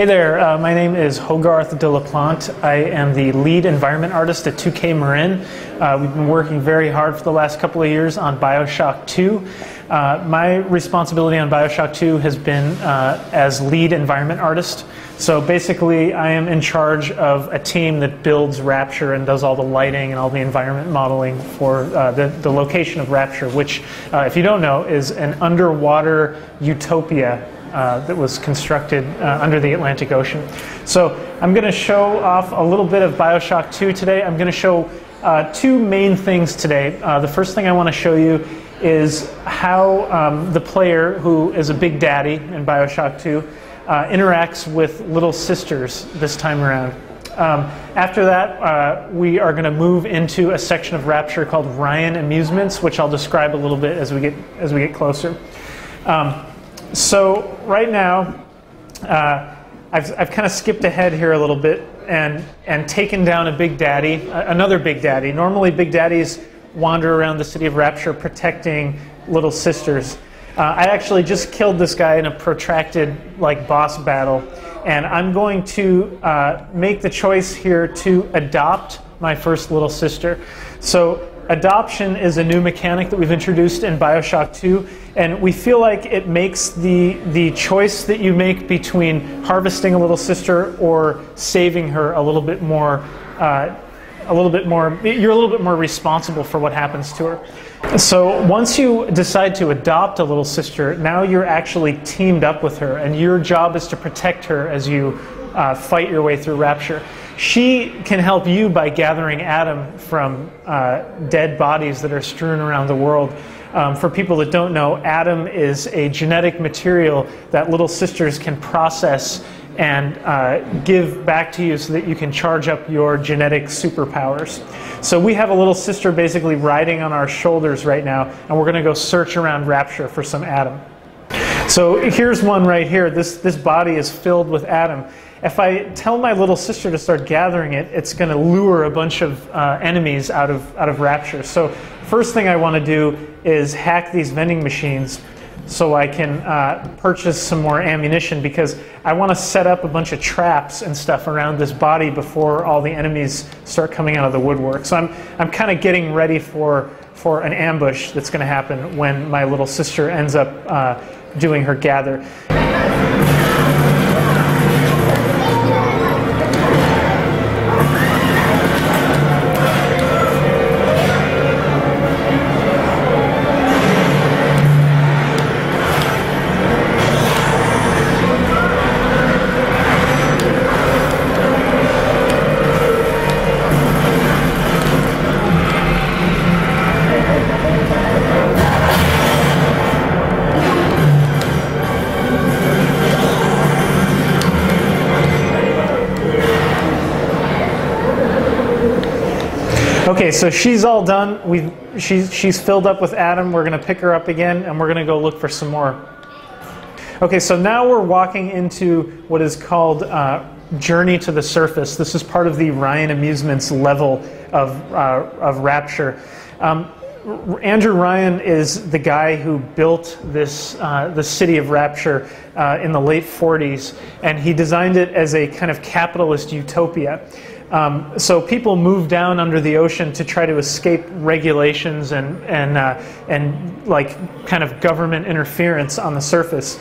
Hey there, my name is Hogarth de la Plante. I am the lead environment artist at 2K Marin. We've been working very hard for the last couple of years on BioShock 2. My responsibility on BioShock 2 has been as lead environment artist. So basically I am in charge of a team that builds Rapture and does all the lighting and all the environment modeling for the location of Rapture, which, if you don't know, is an underwater utopia that was constructed under the Atlantic Ocean. So I'm going to show off a little bit of BioShock 2 today. I'm going to show two main things today. The first thing I want to show you is how the player, who is a big daddy in BioShock 2, interacts with little sisters this time around. After that, we are going to move into a section of Rapture called Ryan Amusements, which I'll describe a little bit as we get closer. So right now, I've kind of skipped ahead here a little bit and taken down a big daddy, another big daddy. Normally, big daddies wander around the city of Rapture protecting little sisters. I actually just killed this guy in a protracted boss battle, and I'm going to make the choice here to adopt my first little sister. So adoption is a new mechanic that we've introduced in BioShock 2, and we feel like it makes the choice that you make between harvesting a little sister or saving her a little bit more, you're a little bit more responsible for what happens to her. So once you decide to adopt a little sister, now you're actually teamed up with her, and your job is to protect her as you fight your way through Rapture. She can help you by gathering Adam from dead bodies that are strewn around the world. For people that don't know, Adam is a genetic material that little sisters can process and give back to you so that you can charge up your genetic superpowers. So we have a little sister basically riding on our shoulders right now, and we're going to go search around Rapture for some Adam. So here's one right here. This body is filled with Adam. If I tell my little sister to start gathering it, it's going to lure a bunch of enemies out of Rapture. So first thing I want to do is hack these vending machines so I can purchase some more ammunition, because I want to set up a bunch of traps and stuff around this body before all the enemies start coming out of the woodwork. So I'm kind of getting ready for an ambush that's going to happen when my little sister ends up doing her gather. Okay, so she's all done. She's filled up with Adam. We're going to pick her up again, and we're going to go look for some more. Okay, so now we're walking into what is called Journey to the Surface. This is part of the Ryan Amusements level of Rapture. Andrew Ryan is the guy who built this the city of Rapture in the late 40s, and he designed it as a kind of capitalist utopia. So people move down under the ocean to try to escape regulations and kind of government interference on the surface.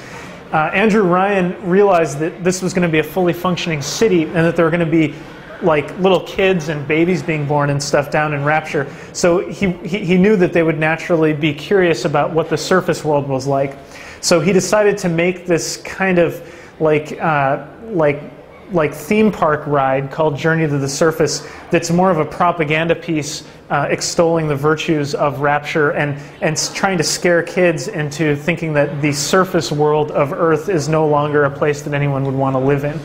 Andrew Ryan realized that this was going to be a fully functioning city, and that there were going to be little kids and babies being born and stuff down in Rapture. So he knew that they would naturally be curious about what the surface world was like. So he decided to make this kind of theme park ride called Journey to the Surface that's more of a propaganda piece extolling the virtues of Rapture and trying to scare kids into thinking that the surface world of Earth is no longer a place that anyone would want to live in.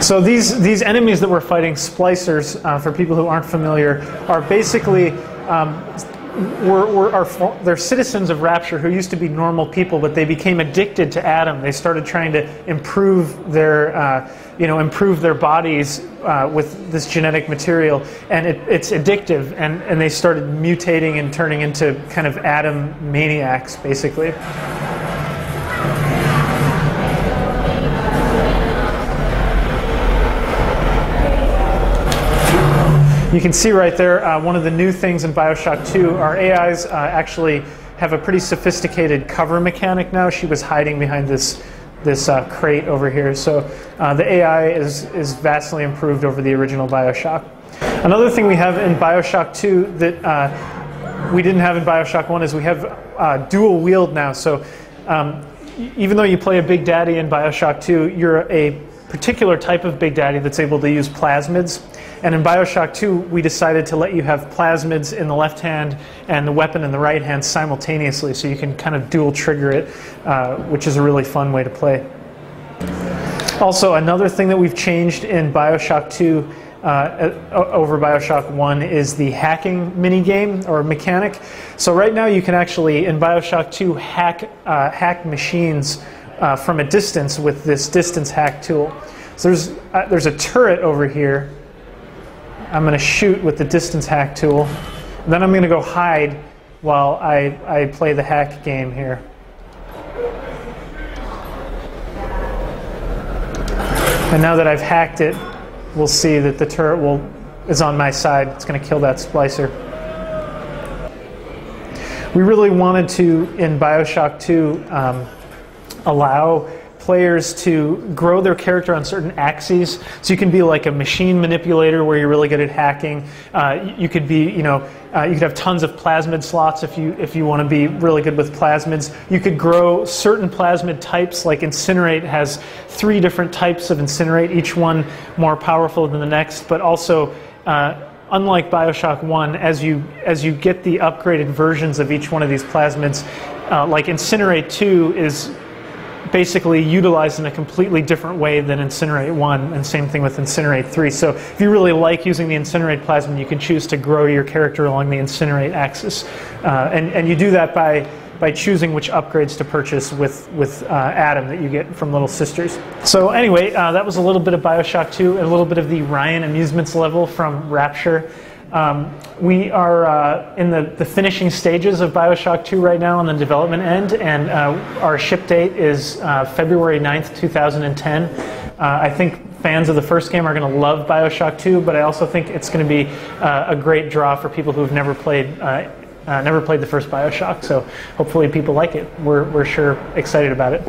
So these enemies that we're fighting, splicers, for people who aren't familiar, are basically they're citizens of Rapture who used to be normal people, but they became addicted to Adam. They started trying to improve their bodies with this genetic material, and it's addictive. And they started mutating and turning into kind of Adam maniacs, basically. You can see right there, one of the new things in BioShock 2, our AIs actually have a pretty sophisticated cover mechanic now. She was hiding behind this crate over here. So the AI is vastly improved over the original BioShock. Another thing we have in BioShock 2 that we didn't have in BioShock 1 is we have dual wield now. So even though you play a Big Daddy in BioShock 2, you're a particular type of Big Daddy that's able to use plasmids. And in BioShock 2, we decided to let you have plasmids in the left hand and the weapon in the right hand simultaneously, so you can kind of dual trigger it, which is a really fun way to play. Also, another thing that we've changed in BioShock 2 over BioShock 1 is the hacking minigame or mechanic. So right now you can actually, in BioShock 2, hack machines from a distance with this distance hack tool. So there's a turret over here. I'm going to shoot with the distance hack tool. And then I'm going to go hide while I play the hack game here. And now that I've hacked it, we'll see that the turret is on my side. It's going to kill that splicer. We really wanted to, in BioShock 2, allow players to grow their character on certain axes. So you can be like a machine manipulator where you're really good at hacking. You could be, you could have tons of plasmid slots if you want to be really good with plasmids. You could grow certain plasmid types, like Incinerate has 3 different types of Incinerate, each one more powerful than the next, but also unlike BioShock 1, as you get the upgraded versions of each one of these plasmids, like Incinerate 2 is basically utilized in a completely different way than Incinerate 1, and same thing with Incinerate 3. So if you really like using the Incinerate plasmid, you can choose to grow your character along the Incinerate axis. And you do that by choosing which upgrades to purchase with Adam that you get from Little Sisters. So anyway, that was a little bit of BioShock 2 and a little bit of the Ryan Amusements level from Rapture. We are in the finishing stages of BioShock 2 right now on the development end, and our ship date is February 9th, 2010. I think fans of the first game are going to love BioShock 2, but I also think it's going to be a great draw for people who've never played the first BioShock, so hopefully people like it. We're sure excited about it.